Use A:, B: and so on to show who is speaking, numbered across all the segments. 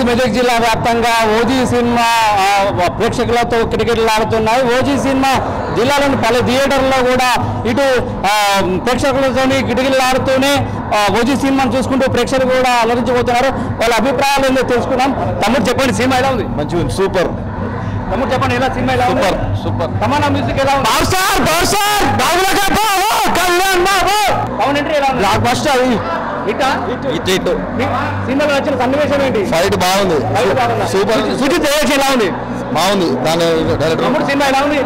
A: మెదక్ జిల్లా వ్యాప్తంగా OG cinema ప్రేక్షకులతో కిటకిటలాడుతున్నాయి. ఓజీ సినిమా జిల్లాలోని పలు థియేటర్లలో కూడా ఇటు ప్రేక్షకులతో కిటకిటలాడుతూనే ఓజీ సినిమాను చూసుకుంటూ ప్రేక్షకులు కూడా అలరించిపోతున్నారు. వాళ్ళ అభిప్రాయాలు ఏందో తెలుసుకున్నాం. తమ్ముడు చెప్పండి, సినిమా ఎలా ఉంది?
B: మంచిగా ఉంది, సూపర్.
A: తమ్ముడు చెప్పండి, ఎలా సినిమా ఎలా ఉంది?
B: Super super.
A: తమన్నా మ్యూజిక్ ఎలా ఉంది? పవన్ ఎంట్రీ ఎలా ఉంది?
B: Block buster.
A: సినిమాలో నచ్చిన సన్నివేశం ఏంటి?
B: ఫైట్ బాగుంది, సూపర్.
A: సుజిత్ డైరెక్షన్ ఎలా ఉంది?
B: బాగుంది. దాని డైరెక్టర్
A: సినిమా ఎలా ఉంది?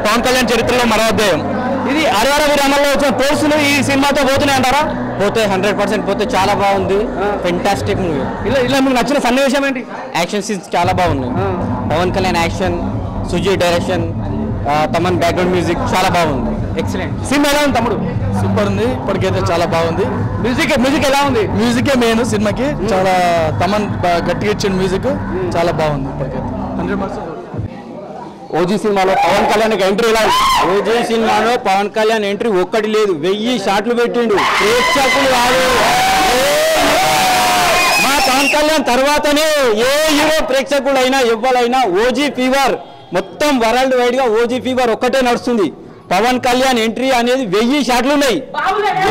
B: పవన్ కళ్యాణ్ చరిత్రలో మరో అధ్యాయం.
A: ఇది అరవర విరామంలో వచ్చిన పోస్టులు ఈ సినిమాతో పోతున్నాయి అంటారా?
C: పోతే 100% పోతే. చాలా బాగుంది, ఫెంటాస్టిక్ మూవీ.
A: ఇలా మీకు నచ్చిన సన్నివేశం ఏంటి?
C: యాక్షన్ సీన్స్ చాలా బాగున్నాయి. Pawan Kalyan action, Suji direction, Thaman background music చాలా బాగుంది. ఎక్సలెంట్.
A: సినిమా ఎలా ఉంది తమ్ముడు?
B: సూపర్ ఉంది, ఇప్పటికైతే చాలా బాగుంది.
A: మ్యూజిక్ ఎలా ఉంది?
B: మ్యూజికే మెయిన్ సినిమాకి. చాలా తమన్ గట్టిగా ఇచ్చిన మ్యూజిక్ చాలా బాగుంది ఇప్పటికైతే 100%.
A: ఓజీ సినిమాలో పవన్ కళ్యాణ్ ఎంట్రీ ఎలా ఉంది?
C: ఓజీ సినిమాలో పవన్ కళ్యాణ్ ఎంట్రీ ఒక్కటి లేదు, 1000 షాట్లు పెట్టిండు. ప్రేక్షకులు కాదు, మా పవన్ కళ్యాణ్ తర్వాతనే ఏ హీరో ప్రేక్షకులైనా ఎవ్వరైనా ఓజీ ఫీవర్ మొత్తం వరల్డ్ వైడ్ గా ఓజీ ఫీవర్ ఒక్కటే నడుస్తుంది. పవన్ కళ్యాణ్ ఎంట్రీ అనేది 1000 షాట్లు ఉన్నాయి.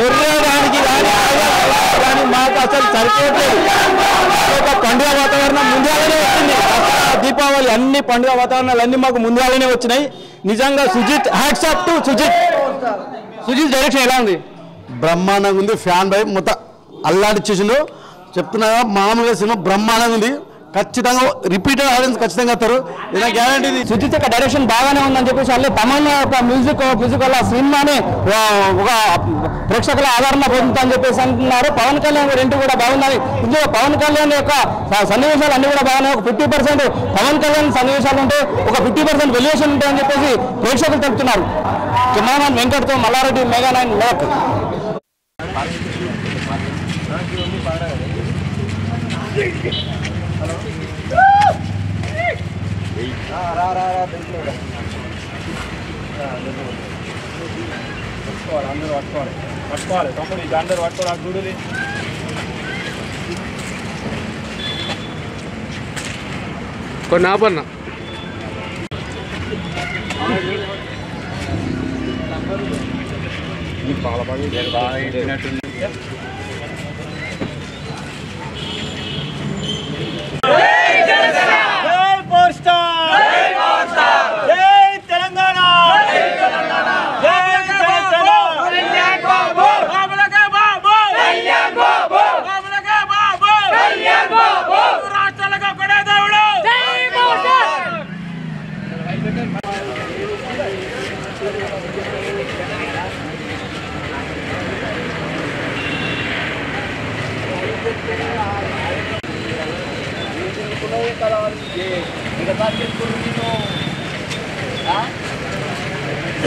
C: ఎర్రడానికి కానీ మాకు అసలు సరిపోవట్లేదు. ఒక పండుగ వాతావరణం ముందుగానే వచ్చింది. దీపావళి అన్ని పండుగ వాతావరణాలు అన్ని మాకు ముందుగానే వచ్చినాయి. నిజంగా Sujeeth, hats off to Sujeeth.
A: Sujeeth direction ఎలా ఉంది?
B: బ్రహ్మాండంగా ఉంది. ఫ్యాన్ బై మొత్తం అల్లాడి చేసిండు. చెప్తున్నా మామూలుగా సినిమా బ్రహ్మాండంగా ఉంది. ఖచ్చితంగా రిపీటెడ్ ఆడియన్స్ ఖచ్చితంగా వస్తారు, ఇలా గ్యారంటీ.
A: సుజిత్ యొక్క డైరెక్షన్ బాగానే ఉందని చెప్పేసి అల్లే తమన్నా యొక్క మ్యూజిక్ వల్ల సినిమాని ఒక ప్రేక్షకుల ఆదరణ పొందుతుందని చెప్పేసి అంటున్నారు. పవన్ కళ్యాణ్ రెంట్ కూడా బాగుందని. ఇందులో పవన్ కళ్యాణ్ యొక్క సన్నివేశాలు అన్ని కూడా బాగున్నాయి. ఒక 50% పవన్ కళ్యాణ్ సన్నివేశాలు ఉంటే ఒక 50% వెల్యుయేషన్ ఉంటాయని చెప్పేసి ప్రేక్షకులు తెలుపుతున్నారు. కెమెరామెన్ వెంకట్తో మల్లారెడ్డి, మెగా 9 మెదక్.
D: పట్టుకోవాలి తమ్ముడు, ఇది అందరూ పట్టుకోవాలి. చూడు కొన్ని ఆపన్న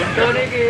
A: గుంటూరికి